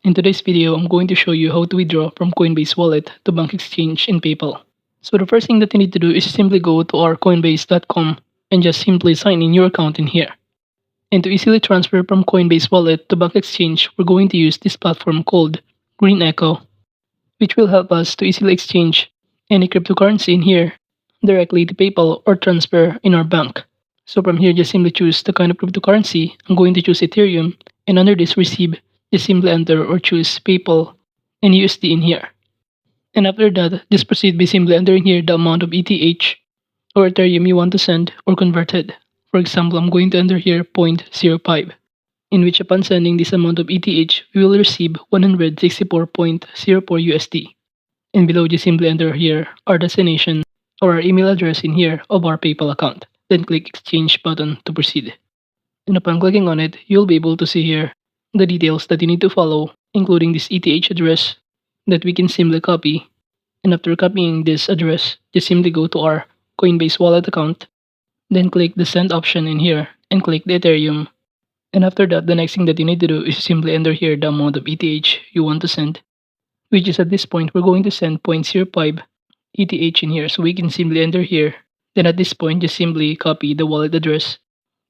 In today's video, I'm going to show you how to withdraw from Coinbase Wallet to Bank Exchange and PayPal. So the first thing that you need to do is simply go to our coinbase.com and just simply sign in your account in here. And to easily transfer from Coinbase Wallet to Bank Exchange, we're going to use this platform called Green Echo, which will help us to easily exchange any cryptocurrency in here directly to PayPal or transfer in our bank. So from here, just simply choose the kind of cryptocurrency. I'm going to choose Ethereum, and under this receive, just simply enter or choose PayPal and USD in here. And after that, just proceed by simply entering here the amount of ETH or Ethereum you want to send or converted. For example, I'm going to enter here 0.05, in which upon sending this amount of ETH, we will receive 164.04 USD. And below, just simply enter here our destination or our email address in here of our PayPal account. Then click Exchange button to proceed. And upon clicking on it, you'll be able to see here the details that you need to follow, including this ETH address that we can simply copy. And after copying this address, just simply go to our Coinbase Wallet account, then click the send option in here and click the Ethereum. And after that, the next thing that you need to do is simply enter here the amount of ETH you want to send, which is at this point, we're going to send 0.05 ETH in here. So we can simply enter here. Then at this point, just simply copy the wallet address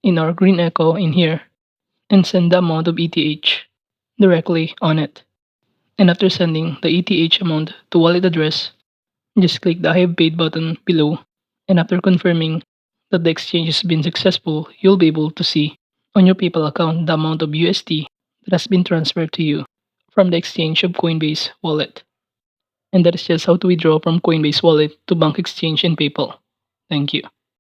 in our Green Echo in here and send the amount of ETH directly on it. And after sending the ETH amount to wallet address, just click the I have paid button below. And after confirming that the exchange has been successful, you'll be able to see on your PayPal account the amount of USD that has been transferred to you from the exchange of Coinbase Wallet. And that is just how to withdraw from Coinbase Wallet to Bank Exchange and PayPal. Thank you.